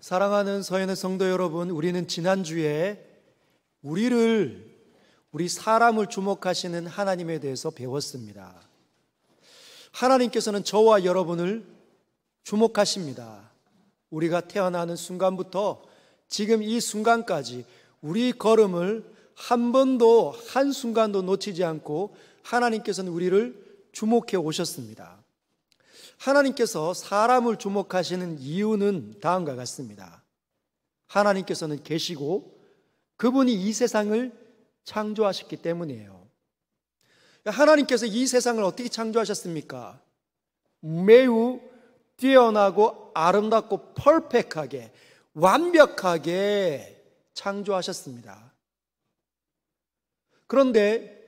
사랑하는 서현의 성도 여러분, 우리는 지난주에 우리 사람을 주목하시는 하나님에 대해서 배웠습니다. 하나님께서는 저와 여러분을 주목하십니다. 우리가 태어나는 순간부터 지금 이 순간까지 우리 걸음을 한 번도 한순간도 놓치지 않고 하나님께서는 우리를 주목해 오셨습니다. 하나님께서 사람을 주목하시는 이유는 다음과 같습니다. 하나님께서는 계시고 그분이 이 세상을 창조하셨기 때문이에요. 하나님께서 이 세상을 어떻게 창조하셨습니까? 매우 뛰어나고 아름답고 퍼펙트하게, 완벽하게 창조하셨습니다. 그런데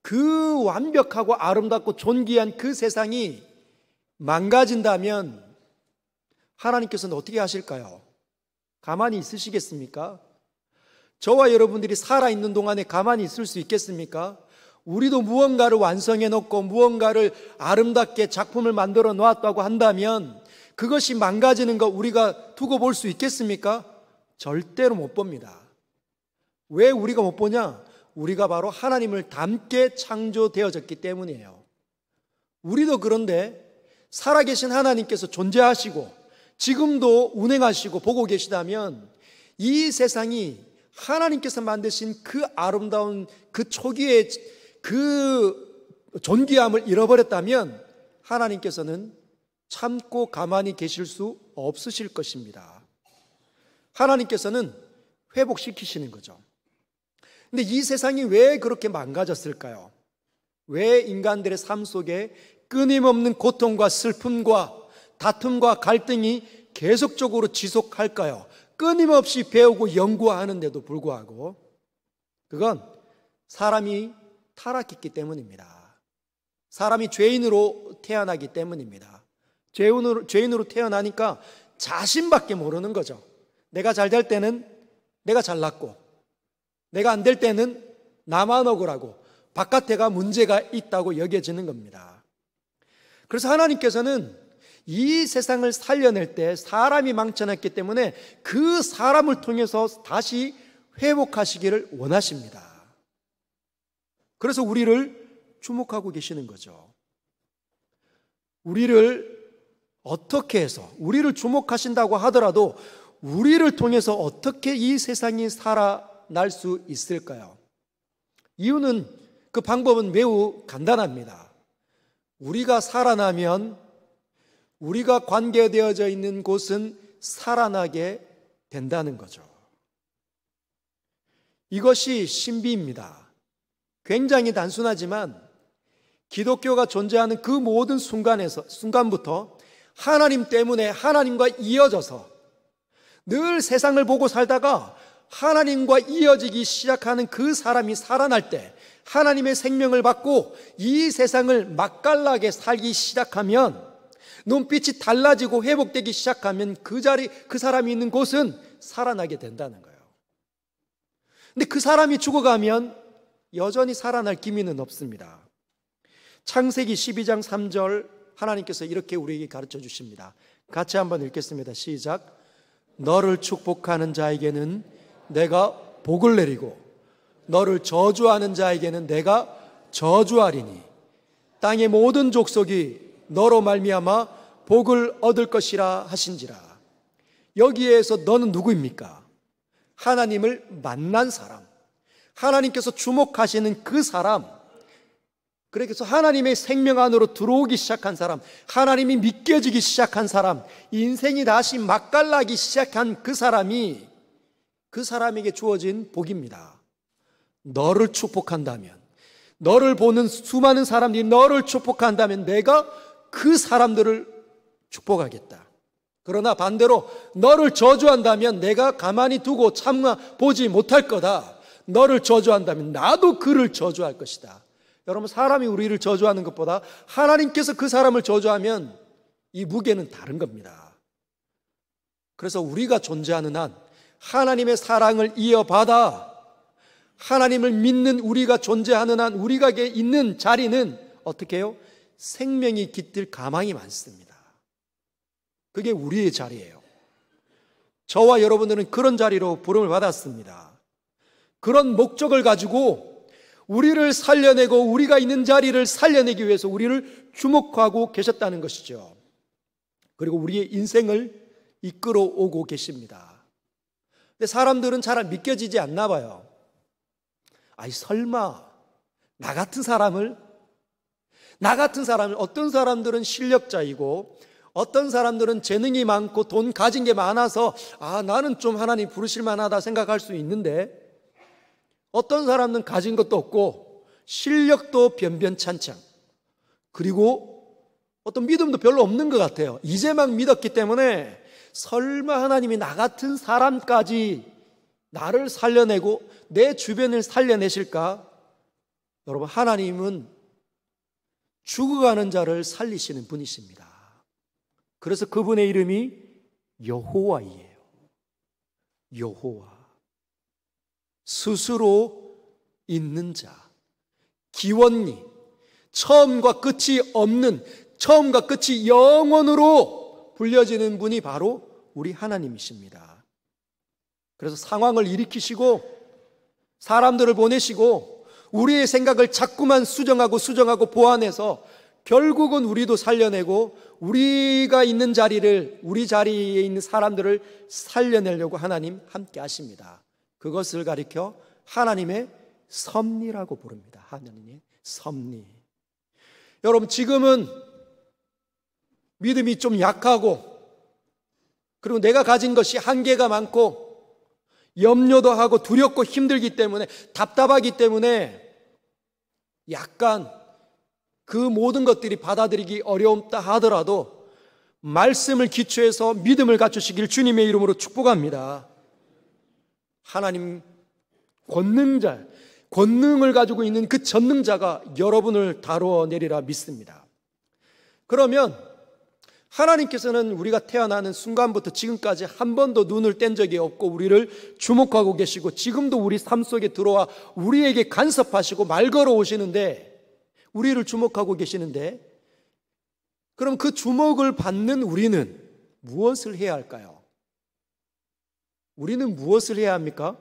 그 완벽하고 아름답고 존귀한 그 세상이 망가진다면 하나님께서는 어떻게 하실까요? 가만히 있으시겠습니까? 저와 여러분들이 살아있는 동안에 가만히 있을 수 있겠습니까? 우리도 무언가를 완성해 놓고 무언가를 아름답게 작품을 만들어 놓았다고 한다면 그것이 망가지는 거 우리가 두고 볼 수 있겠습니까? 절대로 못 봅니다. 왜 우리가 못 보냐? 우리가 바로 하나님을 닮게 창조되어졌기 때문이에요. 우리도 그런데 살아계신 하나님께서 존재하시고 지금도 운행하시고 보고 계시다면 이 세상이 하나님께서 만드신 그 아름다운 그 초기의 그 존귀함을 잃어버렸다면 하나님께서는 참고 가만히 계실 수 없으실 것입니다. 하나님께서는 회복시키시는 거죠. 근데 이 세상이 왜 그렇게 망가졌을까요? 왜 인간들의 삶 속에 끊임없는 고통과 슬픔과 다툼과 갈등이 계속적으로 지속할까요? 끊임없이 배우고 연구하는데도 불구하고 그건 사람이 타락했기 때문입니다. 사람이 죄인으로 태어나기 때문입니다. 죄인으로 태어나니까 자신밖에 모르는 거죠. 내가 잘 될 때는 내가 잘났고 내가 안 될 때는 나만 억울하고 바깥에가 문제가 있다고 여겨지는 겁니다. 그래서 하나님께서는 이 세상을 살려낼 때 사람이 망쳐놨기 때문에 그 사람을 통해서 다시 회복하시기를 원하십니다. 그래서 우리를 주목하고 계시는 거죠. 우리를 어떻게 해서 우리를 주목하신다고 하더라도 우리를 통해서 어떻게 이 세상이 살아날 수 있을까요? 이유는 그 방법은 매우 간단합니다. 우리가 살아나면 우리가 관계되어져 있는 곳은 살아나게 된다는 거죠. 이것이 신비입니다. 굉장히 단순하지만 기독교가 존재하는 그 모든 순간부터 하나님 때문에 하나님과 이어져서 늘 세상을 보고 살다가 하나님과 이어지기 시작하는 그 사람이 살아날 때 하나님의 생명을 받고 이 세상을 맛깔나게 살기 시작하면 눈빛이 달라지고 회복되기 시작하면 그 사람이 있는 곳은 살아나게 된다는 거예요. 근데 그 사람이 죽어가면 여전히 살아날 기미는 없습니다. 창세기 12장 3절 하나님께서 이렇게 우리에게 가르쳐 주십니다. 같이 한번 읽겠습니다. 시작. 너를 축복하는 자에게는 내가 복을 내리고 너를 저주하는 자에게는 내가 저주하리니 땅의 모든 족속이 너로 말미암아 복을 얻을 것이라 하신지라. 여기에서 너는 누구입니까? 하나님을 만난 사람, 하나님께서 주목하시는 그 사람, 그래서 하나님의 생명 안으로 들어오기 시작한 사람, 하나님이 믿겨지기 시작한 사람, 인생이 다시 맛깔나기 시작한 그 사람이 그 사람에게 주어진 복입니다. 너를 축복한다면, 너를 보는 수많은 사람들이 너를 축복한다면 내가 그 사람들을 축복하겠다. 그러나 반대로 너를 저주한다면 내가 가만히 두고 참아 보지 못할 거다. 너를 저주한다면 나도 그를 저주할 것이다. 여러분, 사람이 우리를 저주하는 것보다 하나님께서 그 사람을 저주하면 이 무게는 다른 겁니다. 그래서 우리가 존재하는 한 하나님의 사랑을 이어받아 하나님을 믿는 우리가 존재하는 한 우리가 있는 자리는 어떻게 해요? 생명이 깃들 가망이 많습니다. 그게 우리의 자리예요. 저와 여러분들은 그런 자리로 부름을 받았습니다. 그런 목적을 가지고 우리를 살려내고 우리가 있는 자리를 살려내기 위해서 우리를 주목하고 계셨다는 것이죠. 그리고 우리의 인생을 이끌어 오고 계십니다. 근데 사람들은 잘 믿겨지지 않나 봐요. 아이, 설마 나 같은 사람을 어떤 사람들은 실력자이고 어떤 사람들은 재능이 많고 돈 가진 게 많아서 나는 좀 하나님 부르실 만하다 생각할 수 있는데, 어떤 사람은 가진 것도 없고 실력도 변변찮창, 그리고 어떤 믿음도 별로 없는 것 같아요. 이제 막 믿었기 때문에 설마 하나님이 나 같은 사람까지 나를 살려내고 내 주변을 살려내실까? 여러분, 하나님은 죽어가는 자를 살리시는 분이십니다. 그래서 그분의 이름이 여호와이에요. 여호와. 스스로 있는 자, 기원리, 처음과 끝이 없는, 처음과 끝이 영원으로 불려지는 분이 바로 우리 하나님이십니다. 그래서 상황을 일으키시고 사람들을 보내시고 우리의 생각을 자꾸만 수정하고 보완해서 결국은 우리도 살려내고 우리가 있는 자리를, 우리 자리에 있는 사람들을 살려내려고 하나님 함께 하십니다. 그것을 가리켜 하나님의 섭리라고 부릅니다. 하나님의 섭리. 여러분, 지금은 믿음이 좀 약하고, 그리고 내가 가진 것이 한계가 많고 염려도 하고 두렵고 힘들기 때문에, 답답하기 때문에 약간 그 모든 것들이 받아들이기 어렵다 하더라도 말씀을 기초해서 믿음을 갖추시길 주님의 이름으로 축복합니다. 하나님 권능자, 권능을 가지고 있는 그 전능자가 여러분을 다루어내리라 믿습니다. 그러면 하나님께서는 우리가 태어나는 순간부터 지금까지 한 번도 눈을 뗀 적이 없고 우리를 주목하고 계시고 지금도 우리 삶 속에 들어와 우리에게 간섭하시고 말 걸어 오시는데, 우리를 주목하고 계시는데, 그럼 그 주목을 받는 우리는 무엇을 해야 할까요? 우리는 무엇을 해야 합니까?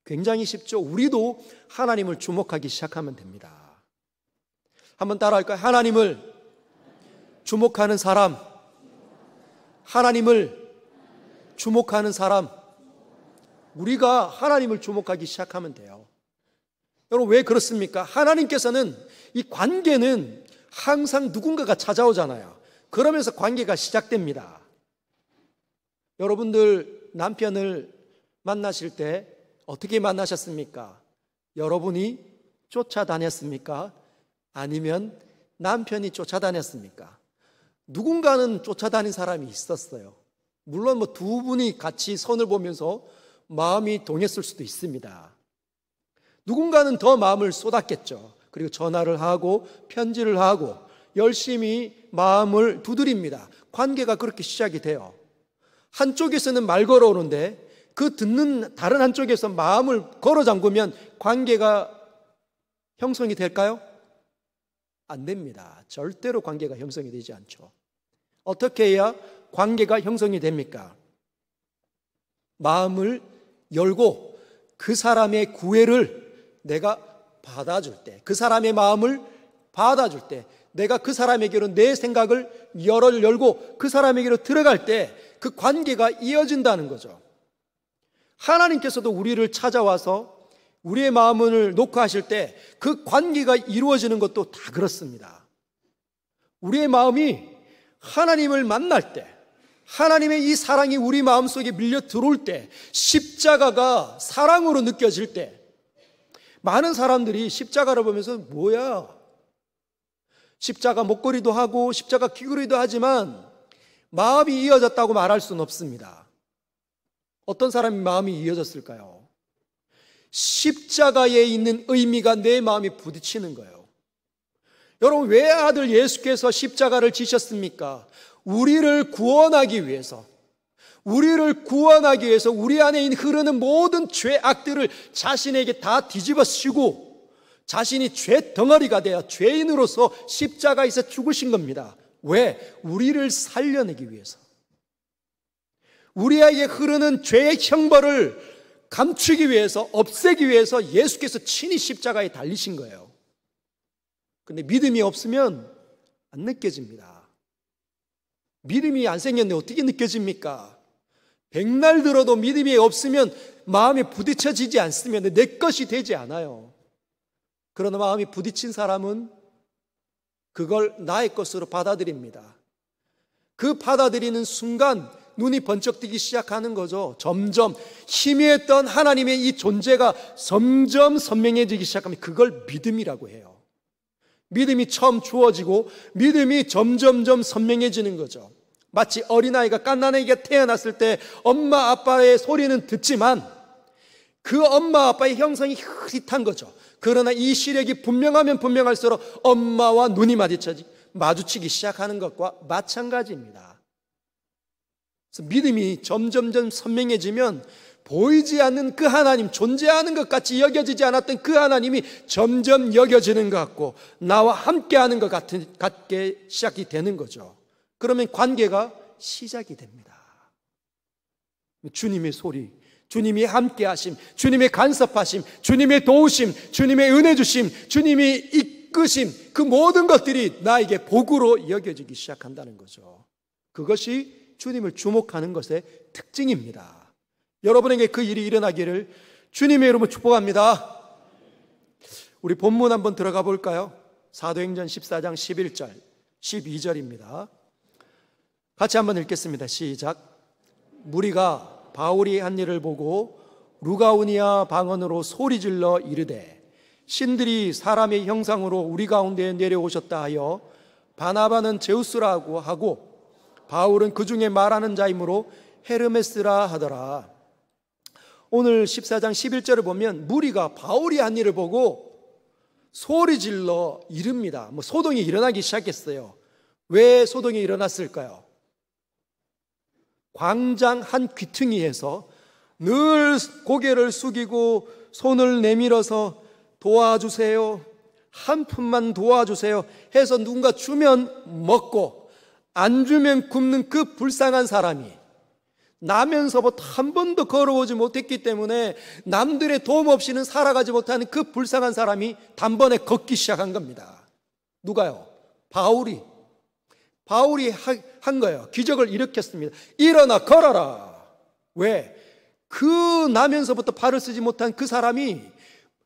굉장히 쉽죠. 우리도 하나님을 주목하기 시작하면 됩니다. 한번 따라할까요? 하나님을 주목하는 사람, 하나님을 주목하는 사람. 우리가 하나님을 주목하기 시작하면 돼요. 여러분, 왜 그렇습니까? 하나님께서는, 이 관계는 항상 누군가가 찾아오잖아요. 그러면서 관계가 시작됩니다. 여러분들 남편을 만나실 때 어떻게 만나셨습니까? 여러분이 쫓아다녔습니까? 아니면 남편이 쫓아다녔습니까? 누군가는 쫓아다닌 사람이 있었어요. 물론 두 분이 같이 선을 보면서 마음이 동했을 수도 있습니다. 누군가는 더 마음을 쏟았겠죠. 그리고 전화를 하고 편지를 하고 열심히 마음을 두드립니다. 관계가 그렇게 시작이 돼요. 한쪽에서는 말 걸어오는데 그 듣는 다른 한쪽에서 마음을 걸어 잠그면 관계가 형성이 될까요? 안 됩니다. 절대로 관계가 형성이 되지 않죠. 어떻게 해야 관계가 형성이 됩니까? 마음을 열고 그 사람의 구애를 내가 받아줄 때, 그 사람의 마음을 받아줄 때, 내가 그 사람에게로 내 생각을 열고 그 사람에게로 들어갈 때 그 관계가 이어진다는 거죠. 하나님께서도 우리를 찾아와서 우리의 마음을 놓고 하실 때 그 관계가 이루어지는 것도 다 그렇습니다. 우리의 마음이 하나님을 만날 때, 하나님의 이 사랑이 우리 마음속에 밀려 들어올 때, 십자가가 사랑으로 느껴질 때, 많은 사람들이 십자가를 보면서 뭐야? 십자가 목걸이도 하고 십자가 귀걸이도 하지만 마음이 이어졌다고 말할 수는 없습니다. 어떤 사람이 마음이 이어졌을까요? 십자가에 있는 의미가 내 마음에 부딪히는 거예요. 여러분, 왜 아들 예수께서 십자가를 지셨습니까? 우리를 구원하기 위해서, 우리 안에 있는 흐르는 모든 죄악들을 자신에게 다 뒤집어 쓰고 자신이 죄 덩어리가 되어 죄인으로서 십자가에서 죽으신 겁니다. 왜? 우리를 살려내기 위해서. 우리에게 흐르는 죄의 형벌을 감추기 위해서, 없애기 위해서 예수께서 친히 십자가에 달리신 거예요. 근데 믿음이 없으면 안 느껴집니다. 믿음이 안 생겼는데 어떻게 느껴집니까? 백날 들어도 믿음이 없으면 마음에 부딪혀지지 않으면 내 것이 되지 않아요. 그러나 마음이 부딪힌 사람은 그걸 나의 것으로 받아들입니다. 그 받아들이는 순간 눈이 번쩍 뜨기 시작하는 거죠. 점점 희미했던 하나님의 이 존재가 점점 선명해지기 시작하면 그걸 믿음이라고 해요. 믿음이 처음 주어지고 믿음이 점점점 선명해지는 거죠. 마치 어린아이가 갓난아기가 태어났을 때 엄마 아빠의 소리는 듣지만 그 엄마 아빠의 형성이 흐릿한 거죠. 그러나 이 시력이 분명하면 분명할수록 엄마와 눈이 마주치기 시작하는 것과 마찬가지입니다. 그래서 믿음이 점점점 선명해지면 보이지 않는 그 하나님, 존재하는 것 같이 여겨지지 않았던 그 하나님이 점점 여겨지는 것 같고 나와 함께하는 것 같게 시작이 되는 거죠. 그러면 관계가 시작이 됩니다. 주님의 소리, 주님이 함께하심, 주님의 간섭하심, 주님의 도우심, 주님의 은혜 주심, 주님이 이끄심, 그 모든 것들이 나에게 복으로 여겨지기 시작한다는 거죠. 그것이 주님을 주목하는 것의 특징입니다. 여러분에게 그 일이 일어나기를 주님의 이름으로 축복합니다. 우리 본문 한번 들어가 볼까요? 사도행전 14장 11절, 12절입니다. 같이 한번 읽겠습니다. 시작. 무리가 바울이 한 일을 보고 루가우니아 방언으로 소리질러 이르되 신들이 사람의 형상으로 우리 가운데 내려오셨다 하여 바나바는 제우스라고 하고 바울은 그 중에 말하는 자이므로 헤르메스라 하더라. 오늘 14장 11절을 보면 무리가 바울이 한 일을 보고 소리질러 이릅니다. 소동이 일어나기 시작했어요. 왜 소동이 일어났을까요? 광장 한 귀퉁이에서 늘 고개를 숙이고 손을 내밀어서 도와주세요, 한 푼만 도와주세요 해서 누군가 주면 먹고 안 주면 굶는 그 불쌍한 사람이 나면서부터 한 번도 걸어오지 못했기 때문에 남들의 도움 없이는 살아가지 못하는 그 불쌍한 사람이 단번에 걷기 시작한 겁니다. 누가요? 바울이 한 거예요. 기적을 일으켰습니다. 일어나 걸어라. 왜? 그 나면서부터 발을 쓰지 못한 그 사람이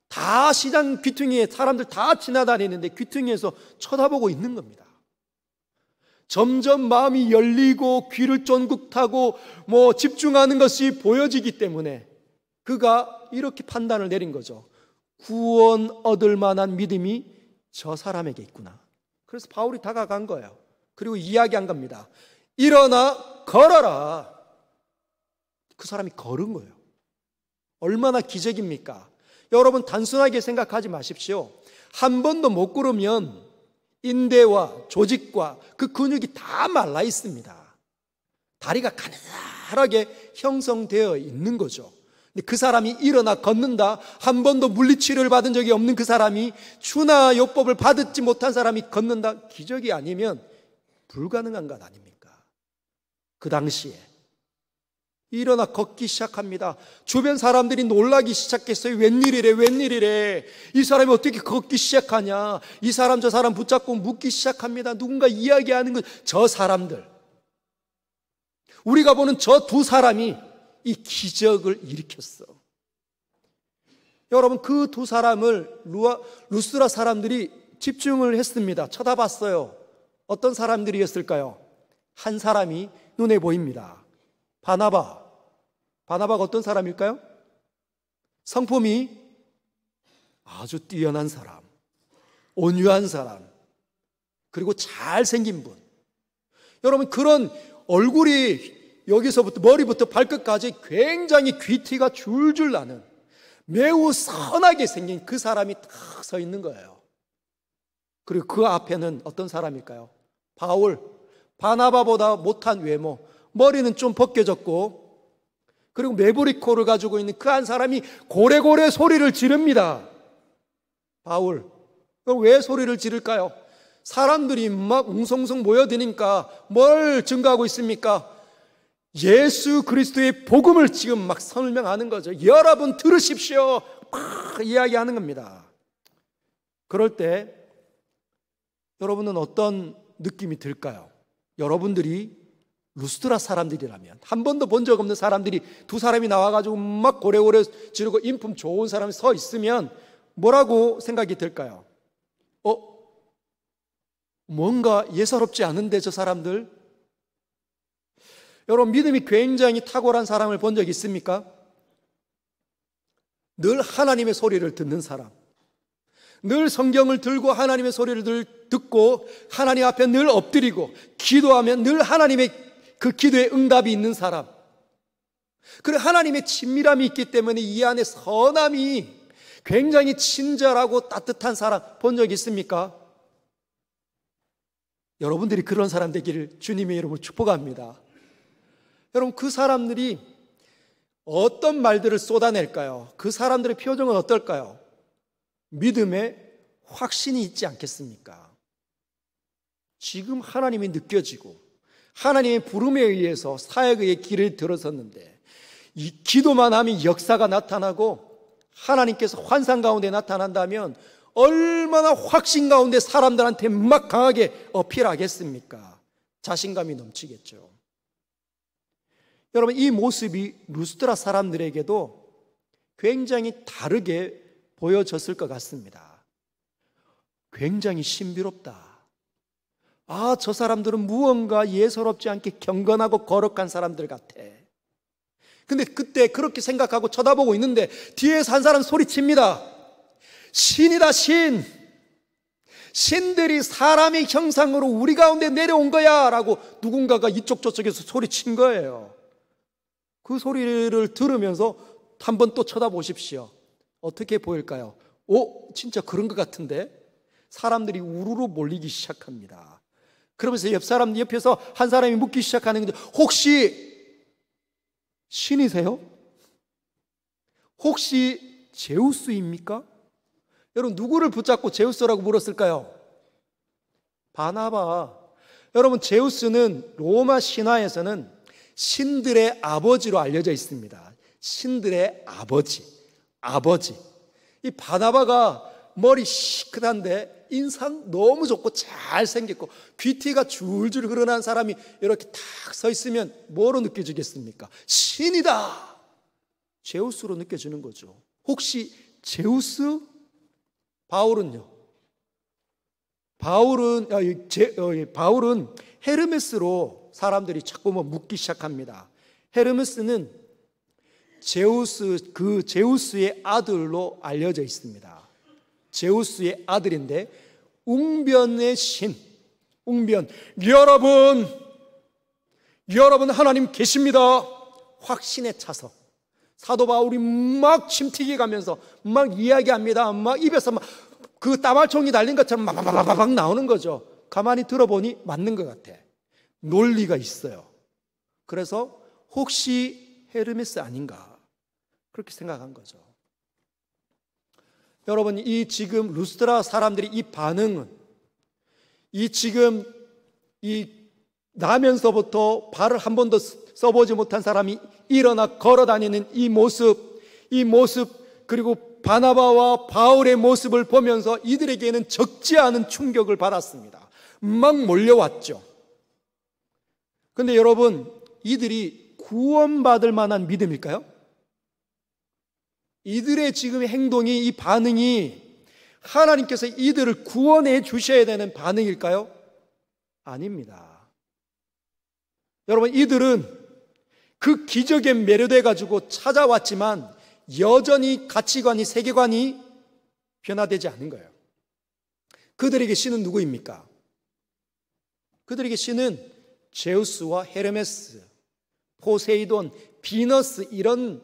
다 시장 귀퉁이에 사람들 다 지나다니는데 귀퉁이에서 쳐다보고 있는 겁니다. 점점 마음이 열리고 귀를 쫀긋하고 집중하는 것이 보여지기 때문에 그가 이렇게 판단을 내린 거죠. 구원 얻을 만한 믿음이 저 사람에게 있구나. 그래서 바울이 다가간 거예요. 그리고 이야기한 겁니다. 일어나 걸어라. 그 사람이 걸은 거예요. 얼마나 기적입니까? 여러분 단순하게 생각하지 마십시오. 한 번도 못 걸으면 인대와 조직과 그 근육이 다 말라 있습니다. 다리가 가느다랗게 형성되어 있는 거죠. 근데 그 사람이 일어나 걷는다. 한 번도 물리치료를 받은 적이 없는 그 사람이 주나요법을 받지 못한 사람이 걷는다. 기적이 아니면 불가능한 것 아닙니까? 그 당시에 일어나 걷기 시작합니다. 주변 사람들이 놀라기 시작했어요. 웬일이래. 이 사람이 어떻게 걷기 시작하냐. 이 사람 저 사람 붙잡고 묻기 시작합니다. 누군가 이야기하는 것. 저 사람들, 우리가 보는 저 두 사람이 이 기적을 일으켰어. 여러분 그 두 사람을 루스라 사람들이 집중을 했습니다. 쳐다봤어요. 어떤 사람들이었을까요? 한 사람이 눈에 보입니다. 바나바가 어떤 사람일까요? 성품이 아주 뛰어난 사람, 온유한 사람, 그리고 잘생긴 분. 여러분 그런 얼굴이 여기서부터 머리부터 발끝까지 굉장히 귀티가 줄줄 나는 매우 선하게 생긴 그 사람이 딱 서 있는 거예요. 그리고 그 앞에는 어떤 사람일까요? 바울, 바나바보다 못한 외모, 머리는 좀 벗겨졌고 그리고 메브리코를 가지고 있는 그 한 사람이 고래고래 소리를 지릅니다. 바울, 왜 소리를 지를까요? 사람들이 막 웅성웅성 모여드니까 뭘 증거하고 있습니까? 예수 그리스도의 복음을 지금 막 설명하는 거죠. 여러분 들으십시오. 막 이야기하는 겁니다. 그럴 때 여러분은 어떤 느낌이 들까요? 여러분들이 루스드라 사람들이라면, 한 번도 본 적 없는 사람들이 두 사람이 나와가지고 막 고래고래 지르고 인품 좋은 사람이 서 있으면 뭐라고 생각이 들까요? 뭔가 예사롭지 않은데 저 사람들? 여러분, 믿음이 굉장히 탁월한 사람을 본 적 있습니까? 늘 하나님의 소리를 듣는 사람, 늘 성경을 들고 하나님의 소리를 듣고 하나님 앞에 늘 엎드리고 기도하면 늘 하나님의 그 기도에 응답이 있는 사람, 그리고 하나님의 친밀함이 있기 때문에 이 안에 선함이 굉장히 친절하고 따뜻한 사람 본 적 있습니까? 여러분들이 그런 사람 되기를 주님의 이름으로 축복합니다. 여러분, 그 사람들이 어떤 말들을 쏟아낼까요? 그 사람들의 표정은 어떨까요? 믿음에 확신이 있지 않겠습니까? 지금 하나님이 느껴지고 하나님의 부름에 의해서 사역의 길을 들어섰는데, 이 기도만 하면 역사가 나타나고 하나님께서 환상 가운데 나타난다면 얼마나 확신 가운데 사람들한테 막 강하게 어필하겠습니까? 자신감이 넘치겠죠. 여러분, 이 모습이 루스드라 사람들에게도 굉장히 다르게 보여졌을 것 같습니다. 굉장히 신비롭다. 저 사람들은 무언가 예사롭지 않게 경건하고 거룩한 사람들 같아. 근데 그때 그렇게 생각하고 쳐다보고 있는데 뒤에서 한 사람 소리칩니다. 신이다, 신. 신들이 사람의 형상으로 우리 가운데 내려온 거야 라고 누군가가 이쪽 저쪽에서 소리친 거예요. 그 소리를 들으면서 한번 또 쳐다보십시오. 어떻게 보일까요? 진짜 그런 것 같은데? 사람들이 우르르 몰리기 시작합니다. 그러면서 옆 사람 옆에서 한 사람이 묻기 시작하는 건데, 혹시 신이세요? 혹시 제우스입니까? 여러분, 누구를 붙잡고 제우스라고 물었을까요? 바나바. 여러분, 제우스는 로마 신화에서는 신들의 아버지로 알려져 있습니다. 신들의 아버지. 이 바나바가 머리 시크한데 인상 너무 좋고 잘생겼고 귀티가 줄줄 흐르는 사람이 이렇게 탁 서 있으면 뭐로 느껴지겠습니까? 신이다! 제우스로 느껴지는 거죠. 혹시 제우스? 바울은 헤르메스로 사람들이 자꾸 묻기 시작합니다. 헤르메스는 제우스의 아들로 알려져 있습니다. 제우스의 아들인데 웅변의 신, 여러분 하나님 계십니다. 확신에 차서 사도 바울이 막 침튀기 가면서 막 이야기합니다. 막 입에서 막 그 따발총이 달린 것처럼 막 나오는 거죠. 가만히 들어보니 맞는 것 같아. 논리가 있어요. 그래서 혹시 헤르메스 아닌가 그렇게 생각한 거죠. 여러분, 이 지금 루스드라 사람들이 이 반응은 이 나면서부터 발을 한 번도 써보지 못한 사람이 일어나 걸어다니는 이 모습 그리고 바나바와 바울의 모습을 보면서 이들에게는 적지 않은 충격을 받았습니다. 막 몰려왔죠. 그런데 여러분, 이들이 구원받을 만한 믿음일까요? 이들의 지금 행동이, 이 반응이 하나님께서 이들을 구원해 주셔야 되는 반응일까요? 아닙니다. 여러분, 이들은 그 기적에 매료돼 가지고 찾아왔지만 여전히 가치관이, 세계관이 변화되지 않은 거예요. 그들에게 신은 누구입니까? 그들에게 신은 제우스와 헤르메스, 포세이돈, 비너스, 이런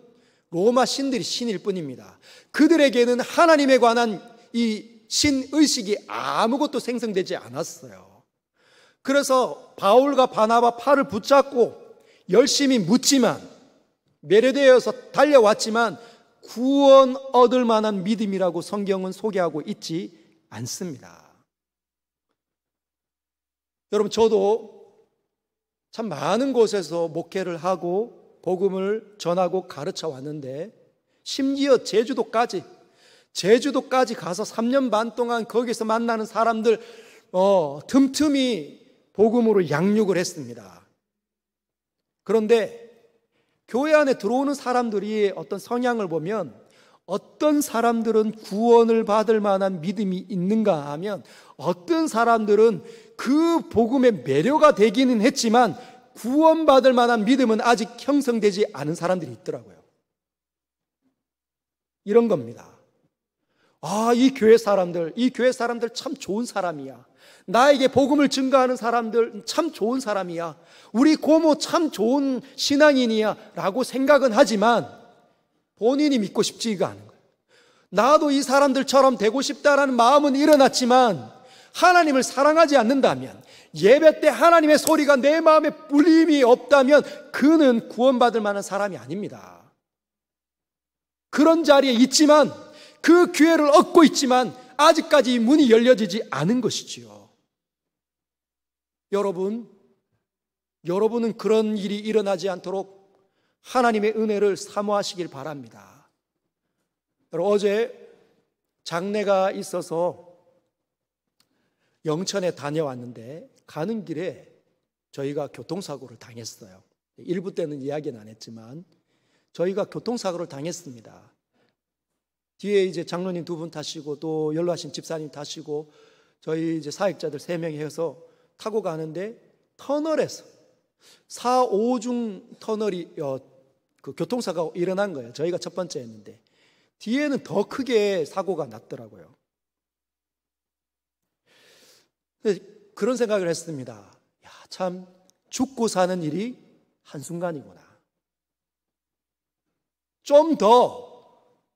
로마 신들이 신일 뿐입니다. 그들에게는 하나님에 관한 이 신의식이 아무것도 생성되지 않았어요. 그래서 바울과 바나바 팔을 붙잡고 열심히 묻지만, 매료되어서 달려왔지만 구원 얻을 만한 믿음이라고 성경은 소개하고 있지 않습니다. 여러분, 저도 참 많은 곳에서 목회를 하고 복음을 전하고 가르쳐 왔는데, 심지어 제주도까지 가서 3년 반 동안 거기서 만나는 사람들 틈틈이 복음으로 양육을 했습니다. 그런데 교회 안에 들어오는 사람들이 어떤 성향을 보면, 어떤 사람들은 구원을 받을 만한 믿음이 있는가 하면, 어떤 사람들은 그 복음의 매료가 되기는 했지만 구원받을 만한 믿음은 아직 형성되지 않은 사람들이 있더라고요. 이런 겁니다. 이 교회 사람들 참 좋은 사람이야. 나에게 복음을 증거하는 사람들 참 좋은 사람이야. 우리 고모 참 좋은 신앙인이야 라고 생각은 하지만 본인이 믿고 싶지가 않은 거예요. 나도 이 사람들처럼 되고 싶다라는 마음은 일어났지만 하나님을 사랑하지 않는다면, 예배 때 하나님의 소리가 내 마음에 울림이 없다면 그는 구원받을 만한 사람이 아닙니다. 그런 자리에 있지만, 그 기회를 얻고 있지만 아직까지 문이 열려지지 않은 것이지요. 여러분은 그런 일이 일어나지 않도록 하나님의 은혜를 사모하시길 바랍니다. 어제 장례가 있어서 영천에 다녀왔는데 가는 길에 저희가 교통사고를 당했어요. 일부 때는 이야기는 안 했지만 저희가 교통사고를 당했습니다. 뒤에 이제 장로님 2분 타시고 또 연로하신 집사님 타시고 저희 이제 사역자들 3명이 해서 타고 가는데 터널에서 4, 5중 터널이 그 교통사고가 일어난 거예요. 저희가 첫 번째였는데 뒤에는 더 크게 사고가 났더라고요. 그런 생각을 했습니다. 참 죽고 사는 일이 한순간이구나. 좀 더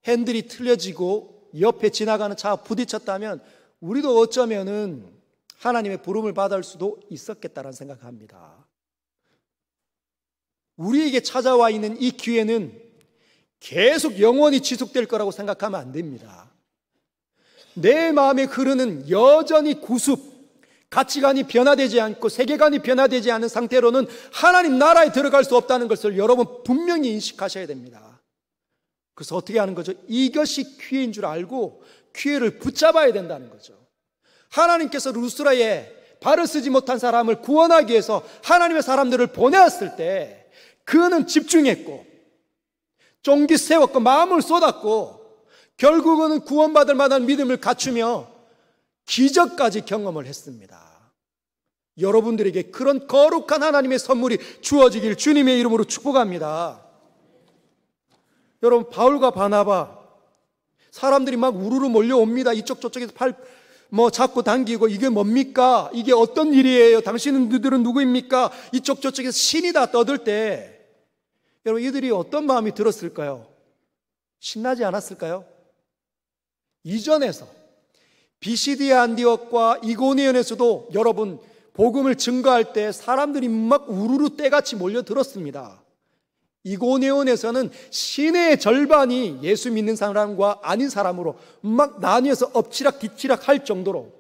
핸들이 틀려지고 옆에 지나가는 차와 부딪혔다면 우리도 어쩌면은 하나님의 부름을 받을 수도 있었겠다라는 생각합니다. 우리에게 찾아와 있는 이 기회는 계속 영원히 지속될 거라고 생각하면 안 됩니다. 내 마음에 흐르는 여전히 구습, 가치관이 변화되지 않고 세계관이 변화되지 않은 상태로는 하나님 나라에 들어갈 수 없다는 것을 여러분 분명히 인식하셔야 됩니다. 그래서 어떻게 하는 거죠? 이것이 기회인 줄 알고 기회를 붙잡아야 된다는 거죠. 하나님께서 루스라에 발을 쓰지 못한 사람을 구원하기 위해서 하나님의 사람들을 보내었을 때 그는 집중했고 쫑기 세웠고 마음을 쏟았고 결국은 구원받을 만한 믿음을 갖추며 기적까지 경험을 했습니다. 여러분들에게 그런 거룩한 하나님의 선물이 주어지길 주님의 이름으로 축복합니다. 여러분, 바울과 바나바 사람들이 막 우르르 몰려옵니다. 이쪽 저쪽에서 팔 잡고 당기고 이게 뭡니까? 이게 어떤 일이에요? 당신들은 누구입니까? 이쪽 저쪽에서 신이 다 떠들 때 여러분 이들이 어떤 마음이 들었을까요? 신나지 않았을까요? 이전에서 비시디아 안디옥과 이고니온에서도 여러분 복음을 증거할 때 사람들이 막 우르르 때같이 몰려들었습니다. 이고니온에서는 시내의 절반이 예수 믿는 사람과 아닌 사람으로 막 나뉘어서 엎치락 뒤치락 할 정도로.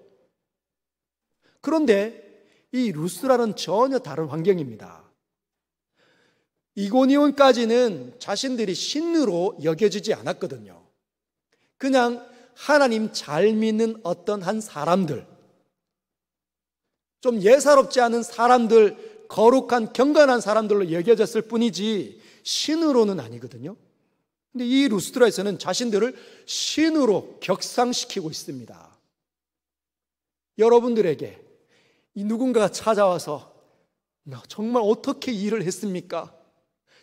그런데 이 루스라는 전혀 다른 환경입니다. 이고니온까지는 자신들이 신으로 여겨지지 않았거든요. 그냥 하나님 잘 믿는 어떤 한 사람들, 좀 예사롭지 않은 사람들, 거룩한 경건한 사람들로 여겨졌을 뿐이지 신으로는 아니거든요. 근데 이 루스드라에서는 자신들을 신으로 격상시키고 있습니다. 여러분들에게 이 누군가가 찾아와서 너 정말 어떻게 일을 했습니까?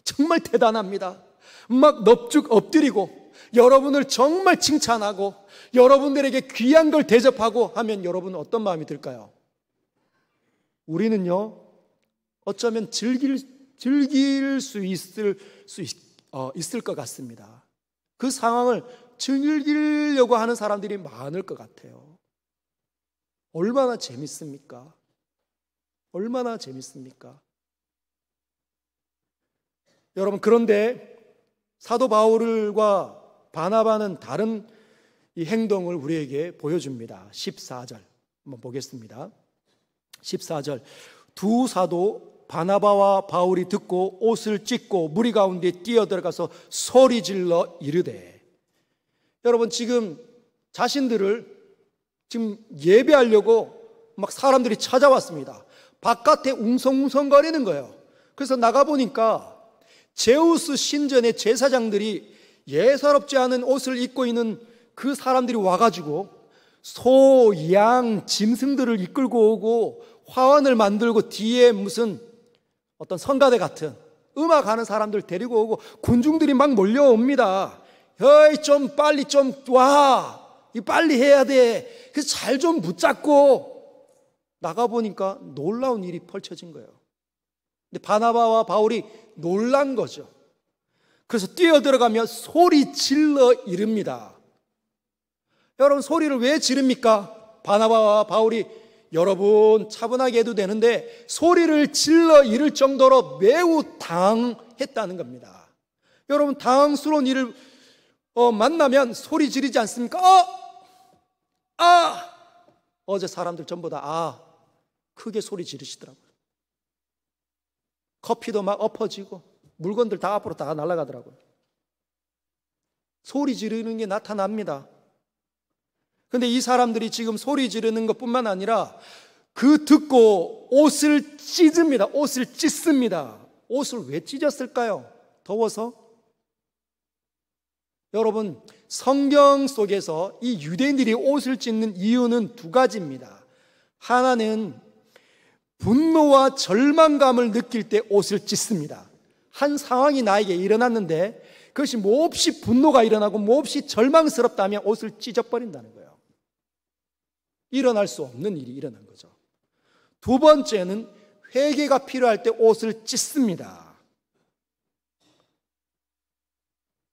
정말 대단합니다. 막 넙죽 엎드리고 여러분을 정말 칭찬하고 여러분들에게 귀한 걸 대접하고 하면 여러분은 어떤 마음이 들까요? 우리는요, 어쩌면 즐길 수 있을 것 같습니다. 그 상황을 즐기려고 하는 사람들이 많을 것 같아요. 얼마나 재밌습니까? 얼마나 재밌습니까? 여러분, 그런데 사도 바울과 바나바는 다른 이 행동을 우리에게 보여줍니다. 14절 한번 보겠습니다. 14절 두 사도 바나바와 바울이 듣고 옷을 찢고 무리 가운데 뛰어들어가서 소리질러 이르되. 여러분, 지금 자신들을 지금 예배하려고 막 사람들이 찾아왔습니다. 바깥에 웅성웅성거리는 거예요. 그래서 나가보니까 제우스 신전의 제사장들이 예사롭지 않은 옷을 입고 있는 그 사람들이 와가지고 소, 양, 짐승들을 이끌고 오고 화환을 만들고 뒤에 무슨 어떤 성가대 같은 음악하는 사람들 데리고 오고 군중들이 막 몰려옵니다. 어이, 좀 빨리 좀 와. 빨리 해야 돼. 그래서 잘 좀 붙잡고 나가보니까 놀라운 일이 펼쳐진 거예요. 근데 바나바와 바울이 놀란 거죠. 그래서 뛰어들어가며 소리 질러 이릅니다. 여러분, 소리를 왜 지릅니까? 바나바와 바울이 여러분 차분하게 해도 되는데 소리를 질러 이를 정도로 매우 당했다는 겁니다. 여러분, 당황스러운 일을 만나면 소리 지르지 않습니까? 어제 사람들 전부 다 크게 소리 지르시더라고요. 커피도 막 엎어지고 물건들 다 앞으로 다 날아가더라고요. 소리 지르는 게 나타납니다. 근데 이 사람들이 지금 소리 지르는 것뿐만 아니라 그 듣고 옷을 찢습니다. 옷을 찢습니다. 옷을 왜 찢었을까요? 더워서? 여러분, 성경 속에서 이 유대인들이 옷을 찢는 이유는 두 가지입니다. 하나는 분노와 절망감을 느낄 때 옷을 찢습니다. 한 상황이 나에게 일어났는데 그것이 몹시 분노가 일어나고 몹시 절망스럽다면 옷을 찢어버린다는 거예요. 일어날 수 없는 일이 일어난 거죠. 두 번째는 회개가 필요할 때 옷을 찢습니다.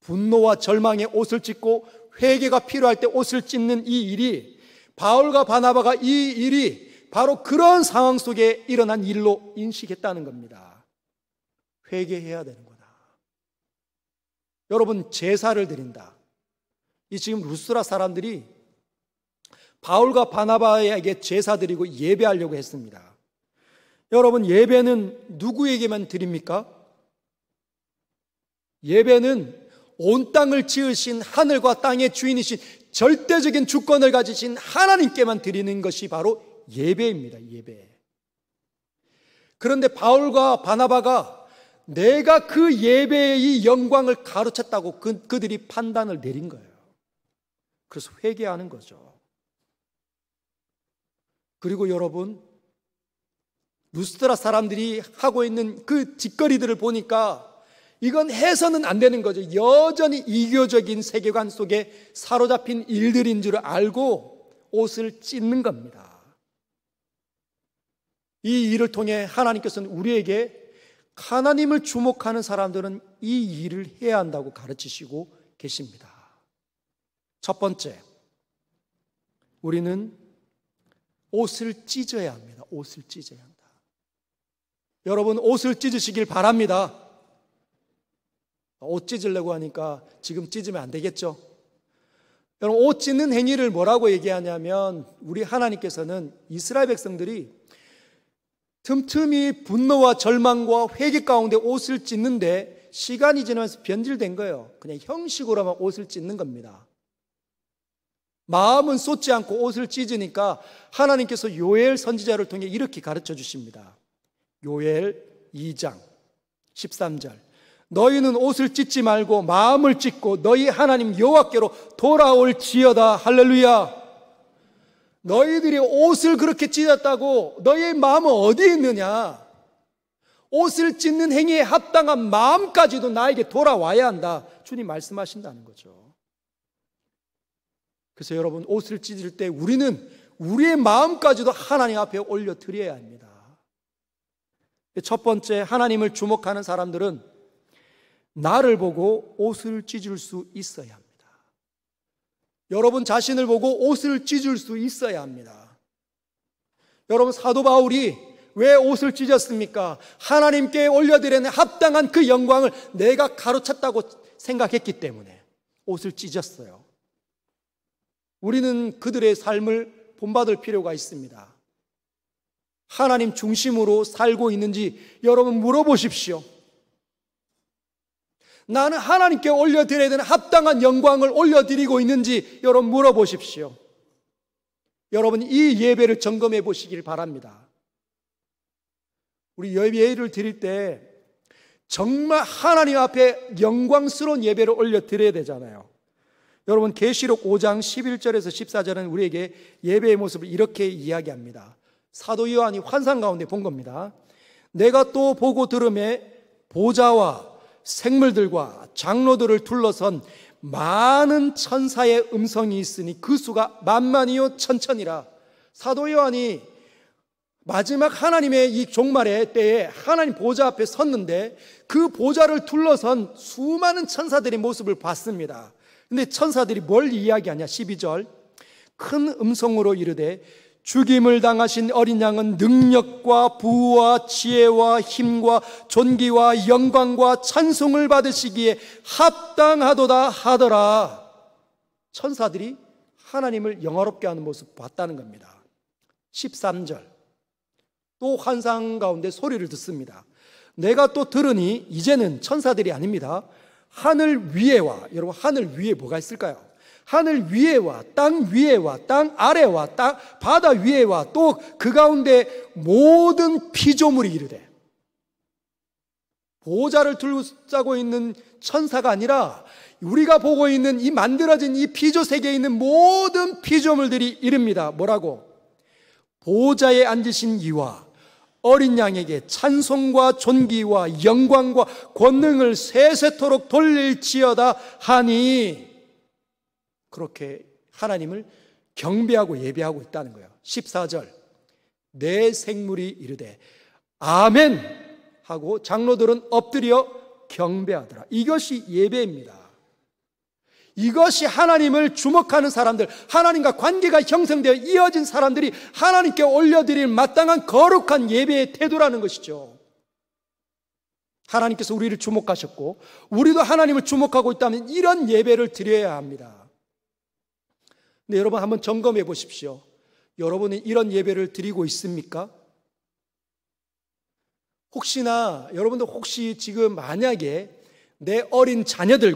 분노와 절망에 옷을 찢고 회개가 필요할 때 옷을 찢는 이 일이, 바울과 바나바가 이 일이 바로 그런 상황 속에 일어난 일로 인식했다는 겁니다. 회개해야 되는 거다. 여러분, 제사를 드린다. 이 지금 루스드라 사람들이 바울과 바나바에게 제사 드리고 예배하려고 했습니다. 여러분, 예배는 누구에게만 드립니까? 예배는 온 땅을 지으신 하늘과 땅의 주인이신 절대적인 주권을 가지신 하나님께만 드리는 것이 바로 예배입니다. 예배. 그런데 바울과 바나바가 내가 그 예배의 영광을 가로챘다고 그들이 판단을 내린 거예요. 그래서 회개하는 거죠. 그리고 여러분, 루스드라 사람들이 하고 있는 그 짓거리들을 보니까 이건 해서는 안 되는 거죠. 여전히 이교적인 세계관 속에 사로잡힌 일들인 줄 알고 옷을 찢는 겁니다. 이 일을 통해 하나님께서는 우리에게 하나님을 주목하는 사람들은 이 일을 해야 한다고 가르치시고 계십니다. 첫 번째, 우리는 옷을 찢어야 합니다. 옷을 찢어야 한다. 여러분, 옷을 찢으시길 바랍니다. 옷 찢으려고 하니까 지금 찢으면 안 되겠죠? 여러분, 옷 찢는 행위를 뭐라고 얘기하냐면, 우리 하나님께서는 이스라엘 백성들이 틈틈이 분노와 절망과 회개 가운데 옷을 찢는데 시간이 지나면서 변질된 거예요. 그냥 형식으로만 옷을 찢는 겁니다. 마음은 쏟지 않고 옷을 찢으니까 하나님께서 요엘 선지자를 통해 이렇게 가르쳐 주십니다. 요엘 2장 13절. 너희는 옷을 찢지 말고 마음을 찢고 너희 하나님 여호와께로 돌아올지어다. 할렐루야. 너희들이 옷을 그렇게 찢었다고 너희의 마음은 어디에 있느냐? 옷을 찢는 행위에 합당한 마음까지도 나에게 돌아와야 한다. 주님 말씀하신다는 거죠. 그래서 여러분, 옷을 찢을 때 우리는 우리의 마음까지도 하나님 앞에 올려드려야 합니다. 첫 번째, 하나님을 주목하는 사람들은 나를 보고 옷을 찢을 수 있어야 합니다. 여러분 자신을 보고 옷을 찢을 수 있어야 합니다. 여러분, 사도 바울이 왜 옷을 찢었습니까? 하나님께 올려드리는 합당한 그 영광을 내가 가로챘다고 생각했기 때문에 옷을 찢었어요. 우리는 그들의 삶을 본받을 필요가 있습니다. 하나님 중심으로 살고 있는지 여러분 물어보십시오. 나는 하나님께 올려드려야 되는 합당한 영광을 올려드리고 있는지 여러분 물어보십시오. 여러분 이 예배를 점검해 보시길 바랍니다. 우리 예배를 드릴 때 정말 하나님 앞에 영광스러운 예배를 올려드려야 되잖아요. 여러분 계시록 5장 11절에서 14절은 우리에게 예배의 모습을 이렇게 이야기합니다. 사도 요한이 환상 가운데 본 겁니다. 내가 또 보고 들음에 보좌와 생물들과 장로들을 둘러선 많은 천사의 음성이 있으니 그 수가 만만이요 천천이라. 사도 요한이 마지막 하나님의 이 종말의 때에 하나님 보좌 앞에 섰는데 그 보좌를 둘러선 수많은 천사들의 모습을 봤습니다. 근데 천사들이 뭘 이야기하냐? 12절 큰 음성으로 이르되 죽임을 당하신 어린 양은 능력과 부와 지혜와 힘과 존귀와 영광과 찬송을 받으시기에 합당하도다 하더라. 천사들이 하나님을 영화롭게 하는 모습 봤다는 겁니다. 13절 또 환상 가운데 소리를 듣습니다. 내가 또 들으니 이제는 천사들이 아닙니다. 하늘 위에와, 여러분 하늘 위에 뭐가 있을까요? 하늘 위에와 땅 위에와 땅 아래와 땅 바다 위에와 또 그 가운데 모든 피조물이 이르되, 보좌를 둘러싸고 있는 천사가 아니라 우리가 보고 있는 이 만들어진 이 피조 세계에 있는 모든 피조물들이 이릅니다. 뭐라고? 보좌에 앉으신 이와 어린 양에게 찬송과 존귀와 영광과 권능을 세세토록 돌릴지어다 하니, 그렇게 하나님을 경배하고 예배하고 있다는 거예요. 14절 내 생물이 이르되 아멘 하고 장로들은 엎드려 경배하더라. 이것이 예배입니다. 이것이 하나님을 주목하는 사람들, 하나님과 관계가 형성되어 이어진 사람들이 하나님께 올려드릴 마땅한 거룩한 예배의 태도라는 것이죠. 하나님께서 우리를 주목하셨고 우리도 하나님을 주목하고 있다면 이런 예배를 드려야 합니다. 근데 여러분 한번 점검해 보십시오. 여러분이 이런 예배를 드리고 있습니까? 혹시나 여러분들 혹시 지금 만약에 내 어린 자녀들이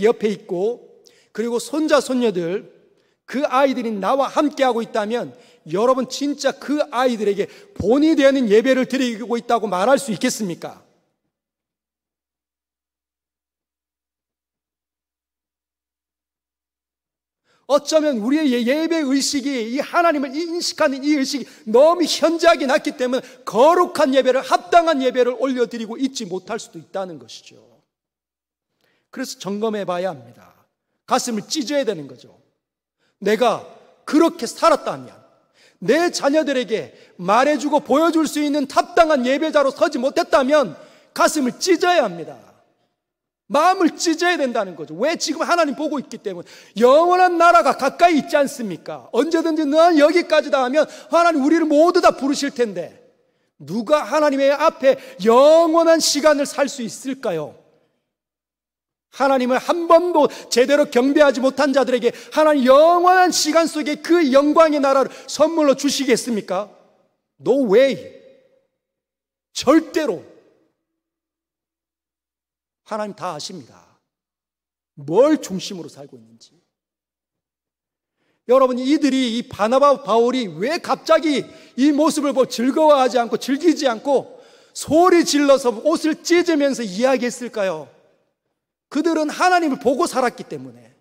옆에 있고 그리고 손자 손녀들, 그 아이들이 나와 함께하고 있다면 여러분 진짜 그 아이들에게 본이 되는 예배를 드리고 있다고 말할 수 있겠습니까? 어쩌면 우리의 예배 의식이, 이 하나님을 인식하는 이 의식이 너무 현저하게 낮기 때문에 거룩한 예배를, 합당한 예배를 올려드리고 있지 못할 수도 있다는 것이죠. 그래서 점검해 봐야 합니다. 가슴을 찢어야 되는 거죠. 내가 그렇게 살았다면, 내 자녀들에게 말해주고 보여줄 수 있는 합당한 예배자로 서지 못했다면 가슴을 찢어야 합니다. 마음을 찢어야 된다는 거죠. 왜? 지금 하나님 보고 있기 때문에. 영원한 나라가 가까이 있지 않습니까? 언제든지 넌 여기까지다 하면 하나님 우리를 모두 다 부르실 텐데 누가 하나님의 앞에 영원한 시간을 살 수 있을까요? 하나님을 한 번도 제대로 경배하지 못한 자들에게 하나님 영원한 시간 속에 그 영광의 나라를 선물로 주시겠습니까? No way. 절대로. 하나님 다 아십니다. 뭘 중심으로 살고 있는지. 여러분, 이들이, 이 바나바 바울이 왜 갑자기 이 모습을 보고 즐거워하지 않고 즐기지 않고 소리 질러서 옷을 찢으면서 이야기했을까요? 그들은 하나님을 보고 살았기 때문에,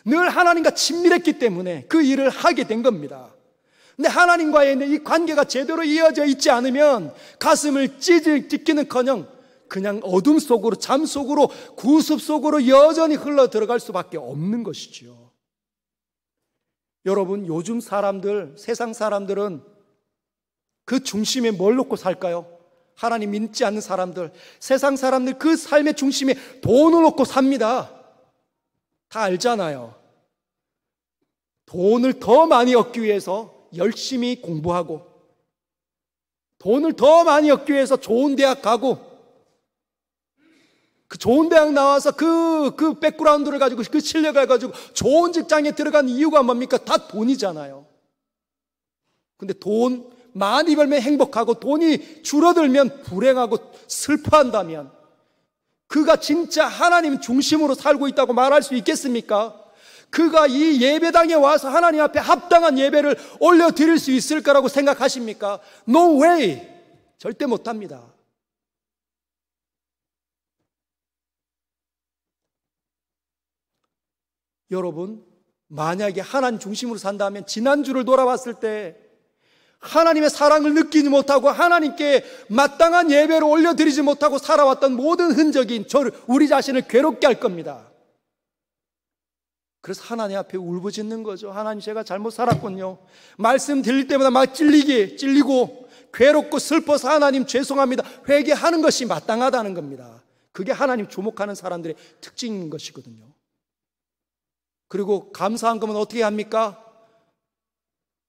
늘 하나님과 친밀했기 때문에 그 일을 하게 된 겁니다. 근데 하나님과의 이 관계가 제대로 이어져 있지 않으면 가슴을 찢기는커녕 그냥 어둠 속으로, 잠 속으로, 구습 속으로 여전히 흘러 들어갈 수밖에 없는 것이죠. 여러분, 요즘 사람들, 세상 사람들은 그 중심에 뭘 놓고 살까요? 하나님 믿지 않는 사람들, 세상 사람들 그 삶의 중심에 돈을 놓고 삽니다. 다 알잖아요. 돈을 더 많이 얻기 위해서 열심히 공부하고, 돈을 더 많이 얻기 위해서 좋은 대학 가고, 그 좋은 대학 나와서 그 백그라운드를 가지고, 그 실력을 가지고 좋은 직장에 들어간 이유가 뭡니까? 다 돈이잖아요. 근데 돈 많이 벌면 행복하고 돈이 줄어들면 불행하고 슬퍼한다면 그가 진짜 하나님 중심으로 살고 있다고 말할 수 있겠습니까? 그가 이 예배당에 와서 하나님 앞에 합당한 예배를 올려드릴 수 있을 거라고 생각하십니까? No way! 절대 못합니다. 여러분, 만약에 하나님 중심으로 산다면 지난주를 돌아봤을 때 하나님의 사랑을 느끼지 못하고 하나님께 마땅한 예배를 올려드리지 못하고 살아왔던 모든 흔적이 우리 자신을 괴롭게 할 겁니다. 그래서 하나님 앞에 울부짖는 거죠. 하나님, 제가 잘못 살았군요. 말씀 들릴 때마다 막 찔리고 괴롭고 슬퍼서 하나님 죄송합니다. 회개하는 것이 마땅하다는 겁니다. 그게 하나님 주목하는 사람들의 특징인 것이거든요. 그리고 감사한 거면 어떻게 합니까?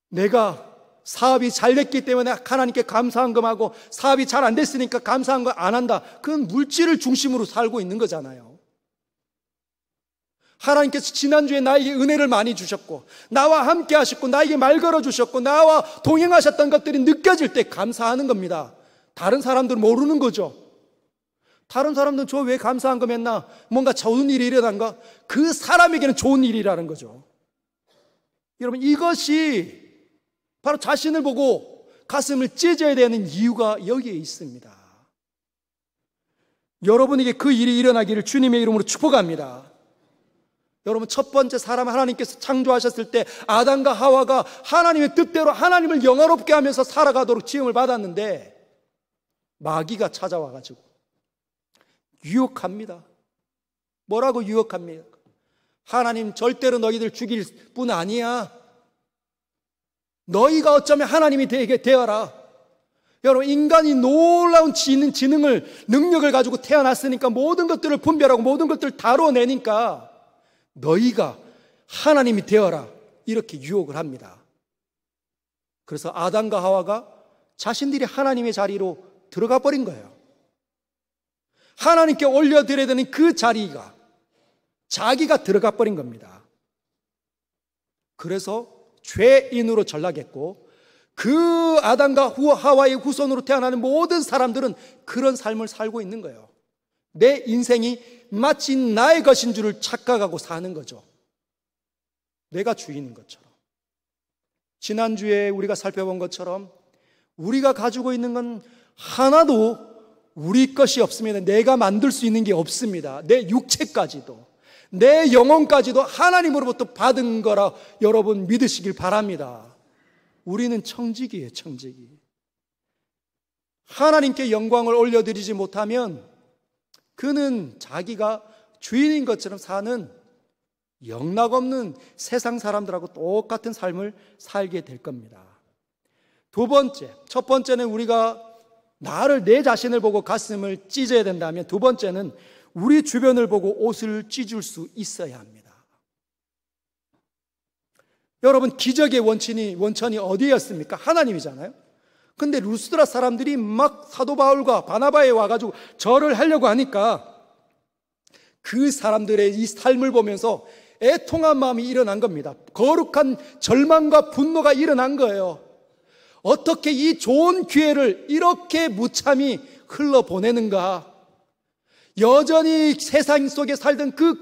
내가 사업이 잘 됐기 때문에 하나님께 감사한 것하고 사업이 잘 안 됐으니까 감사한 거 안 한다. 그건 물질을 중심으로 살고 있는 거잖아요. 하나님께서 지난주에 나에게 은혜를 많이 주셨고 나와 함께 하셨고 나에게 말 걸어주셨고 나와 동행하셨던 것들이 느껴질 때 감사하는 겁니다. 다른 사람들은 모르는 거죠. 다른 사람들은 저 왜 감사한 거 맨날 뭔가 좋은 일이 일어난가? 그 사람에게는 좋은 일이라는 거죠. 여러분, 이것이 바로 자신을 보고 가슴을 찢어야 되는 이유가 여기에 있습니다. 여러분에게 그 일이 일어나기를 주님의 이름으로 축복합니다. 여러분, 첫 번째 사람 하나님께서 창조하셨을 때 아담과 하와가 하나님의 뜻대로 하나님을 영화롭게 하면서 살아가도록 지음을 받았는데 마귀가 찾아와가지고 유혹합니다. 뭐라고 유혹합니까? 하나님 절대로 너희들 죽일 뿐 아니야. 너희가 어쩌면 하나님이 되어라. 여러분, 인간이 놀라운 지능을, 능력을 가지고 태어났으니까 모든 것들을 분별하고 모든 것들을 다뤄내니까 너희가 하나님이 되어라. 이렇게 유혹을 합니다. 그래서 아담과 하와가 자신들이 하나님의 자리로 들어가 버린 거예요. 하나님께 올려드려야 되는 그 자리가 자기가 들어가 버린 겁니다. 그래서 죄인으로 전락했고 그 아담과 하와의 후손으로 태어나는 모든 사람들은 그런 삶을 살고 있는 거예요. 내 인생이 마치 나의 것인 줄을 착각하고 사는 거죠. 내가 주인인 것처럼. 지난주에 우리가 살펴본 것처럼 우리가 가지고 있는 건 하나도 우리 것이 없으면 내가 만들 수 있는 게 없습니다. 내 육체까지도, 내 영혼까지도 하나님으로부터 받은 거라 여러분 믿으시길 바랍니다. 우리는 청지기예요, 청지기. 하나님께 영광을 올려드리지 못하면 그는 자기가 주인인 것처럼 사는 영락없는 세상 사람들하고 똑같은 삶을 살게 될 겁니다. 두 번째, 첫 번째는 우리가 내 자신을 보고 가슴을 찢어야 된다면 두 번째는 우리 주변을 보고 옷을 찢을 수 있어야 합니다. 여러분, 기적의 원천이 어디였습니까? 하나님이잖아요. 근데 루스드라 사람들이 막 사도 바울과 바나바에 와가지고 절을 하려고 하니까 그 사람들의 이 삶을 보면서 애통한 마음이 일어난 겁니다. 거룩한 절망과 분노가 일어난 거예요. 어떻게 이 좋은 기회를 이렇게 무참히 흘러보내는가? 여전히 세상 속에 살던 그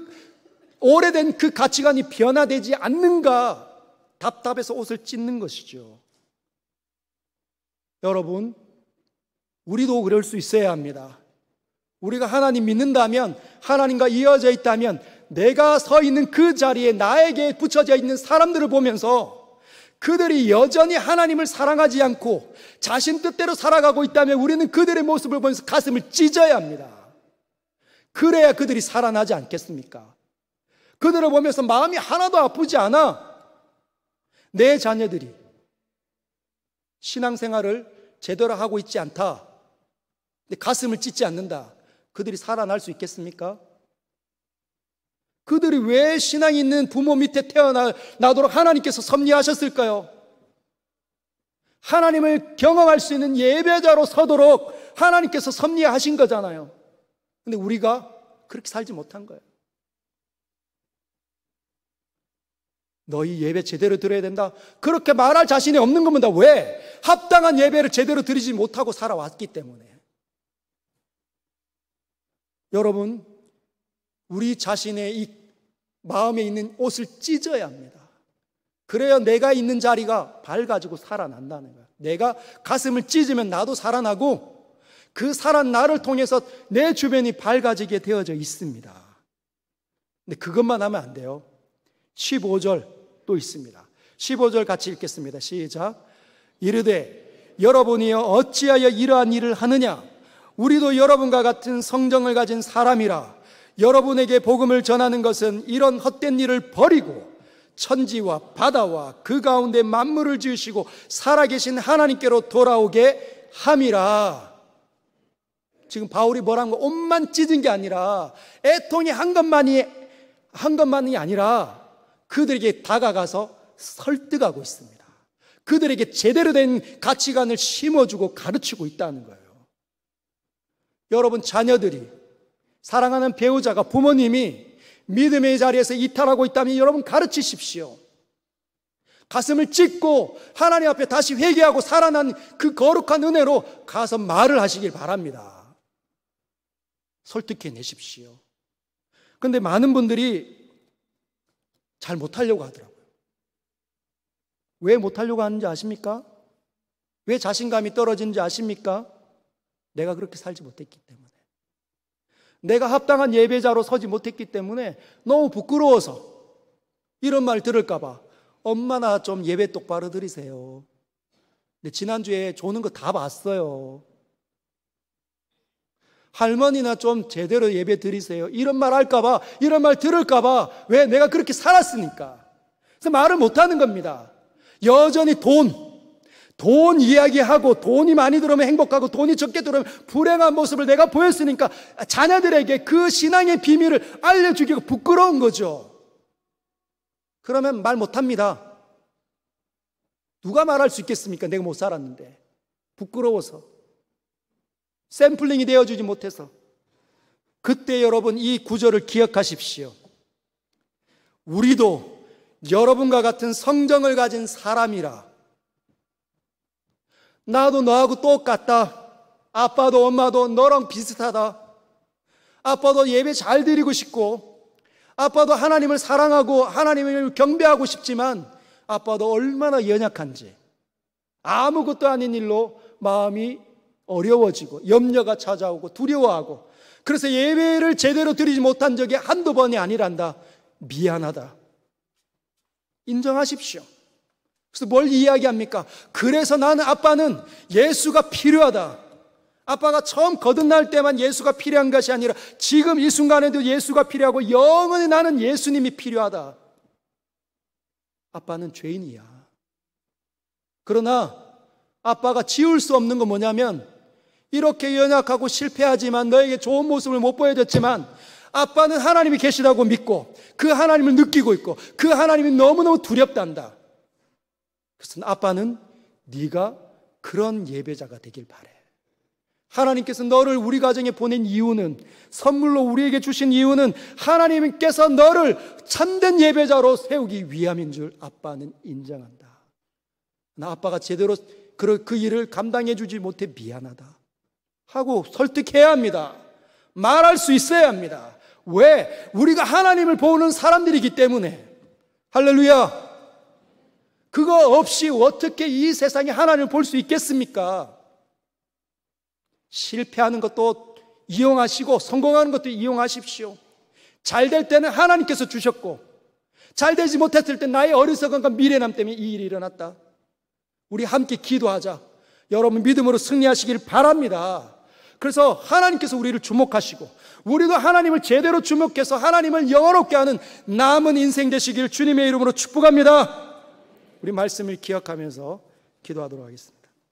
오래된 그 가치관이 변화되지 않는가? 답답해서 옷을 찢는 것이죠. 여러분, 우리도 그럴 수 있어야 합니다. 우리가 하나님 믿는다면, 하나님과 이어져 있다면 내가 서 있는 그 자리에 나에게 붙여져 있는 사람들을 보면서 그들이 여전히 하나님을 사랑하지 않고 자신 뜻대로 살아가고 있다면 우리는 그들의 모습을 보면서 가슴을 찢어야 합니다. 그래야 그들이 살아나지 않겠습니까? 그들을 보면서 마음이 하나도 아프지 않아. 내 자녀들이 신앙생활을 제대로 하고 있지 않다. 근데 가슴을 찢지 않는다. 그들이 살아날 수 있겠습니까? 그들이 왜 신앙이 있는 부모 밑에 태어나도록 하나님께서 섭리하셨을까요? 하나님을 경험할 수 있는 예배자로 서도록 하나님께서 섭리하신 거잖아요. 근데 우리가 그렇게 살지 못한 거예요. 너희 예배 제대로 드려야 된다. 그렇게 말할 자신이 없는 겁니다. 왜? 합당한 예배를 제대로 드리지 못하고 살아왔기 때문에. 여러분, 우리 자신의 이 마음에 있는 옷을 찢어야 합니다. 그래야 내가 있는 자리가 밝아지고 살아난다는 거예요. 내가 가슴을 찢으면 나도 살아나고 그 살아난 나를 통해서 내 주변이 밝아지게 되어져 있습니다. 근데 그것만 하면 안 돼요. 15절 또 있습니다. 15절 같이 읽겠습니다. 시작. 이르되 여러분이여 어찌하여 이러한 일을 하느냐? 우리도 여러분과 같은 성정을 가진 사람이라. 여러분에게 복음을 전하는 것은 이런 헛된 일을 버리고 천지와 바다와 그 가운데 만물을 지으시고 살아계신 하나님께로 돌아오게 함이라. 지금 바울이 뭐라는 거? 옷만 찢은 게 아니라 애통이 한 것만이 아니라 그들에게 다가가서 설득하고 있습니다. 그들에게 제대로 된 가치관을 심어주고 가르치고 있다는 거예요. 여러분, 자녀들이, 사랑하는 배우자가, 부모님이 믿음의 자리에서 이탈하고 있다면 여러분 가르치십시오. 가슴을 찢고 하나님 앞에 다시 회개하고 살아난 그 거룩한 은혜로 가서 말을 하시길 바랍니다. 설득해내십시오. 그런데 많은 분들이 잘 못하려고 하더라고요. 왜 못하려고 하는지 아십니까? 왜 자신감이 떨어지는지 아십니까? 내가 그렇게 살지 못했기 때문에, 내가 합당한 예배자로 서지 못했기 때문에 너무 부끄러워서 이런 말 들을까 봐 엄마나 좀 예배 똑바로 드리세요. 근데 지난주에 조는 거 다 봤어요. 할머니나 좀 제대로 예배 드리세요. 이런 말 할까 봐, 이런 말 들을까 봐. 왜? 내가 그렇게 살았으니까. 그래서 말을 못하는 겁니다. 여전히 돈 이야기하고 돈이 많이 들어오면 행복하고 돈이 적게 들어오면 불행한 모습을 내가 보였으니까 자녀들에게 그 신앙의 비밀을 알려주기가 부끄러운 거죠. 그러면 말 못합니다. 누가 말할 수 있겠습니까? 내가 못 살았는데. 부끄러워서. 샘플링이 되어주지 못해서. 그때 여러분 이 구절을 기억하십시오. 우리도 여러분과 같은 성정을 가진 사람이라. 나도 너하고 똑같다. 아빠도 엄마도 너랑 비슷하다. 아빠도 예배 잘 드리고 싶고, 아빠도 하나님을 사랑하고 하나님을 경배하고 싶지만 아빠도 얼마나 연약한지, 아무것도 아닌 일로 마음이 어려워지고 염려가 찾아오고 두려워하고, 그래서 예배를 제대로 드리지 못한 적이 한두 번이 아니란다. 미안하다. 인정하십시오. 그래서 뭘 이야기합니까? 그래서 나는, 아빠는 예수가 필요하다. 아빠가 처음 거듭날 때만 예수가 필요한 것이 아니라 지금 이 순간에도 예수가 필요하고 영원히 나는 예수님이 필요하다. 아빠는 죄인이야. 그러나 아빠가 지울 수 없는 건 뭐냐면, 이렇게 연약하고 실패하지만 너에게 좋은 모습을 못 보여줬지만 아빠는 하나님이 계시다고 믿고 그 하나님을 느끼고 있고 그 하나님이 너무너무 두렵단다. 그래서 아빠는 네가 그런 예배자가 되길 바래. 하나님께서 너를 우리 가정에 보낸 이유는, 선물로 우리에게 주신 이유는 하나님께서 너를 참된 예배자로 세우기 위함인 줄 아빠는 인정한다. 나 아빠가 제대로 그 일을 감당해 주지 못해 미안하다 하고 설득해야 합니다. 말할 수 있어야 합니다. 왜? 우리가 하나님을 보는 사람들이기 때문에. 할렐루야. 그거 없이 어떻게 이 세상에 하나님을 볼 수 있겠습니까? 실패하는 것도 이용하시고 성공하는 것도 이용하십시오. 잘 될 때는 하나님께서 주셨고, 잘 되지 못했을 때 나의 어리석음과 미련함 때문에 이 일이 일어났다. 우리 함께 기도하자. 여러분 믿음으로 승리하시길 바랍니다. 그래서 하나님께서 우리를 주목하시고 우리도 하나님을 제대로 주목해서 하나님을 영화롭게 하는 남은 인생 되시길 주님의 이름으로 축복합니다. 우리 말씀을 기억하면서 기도하도록 하겠습니다.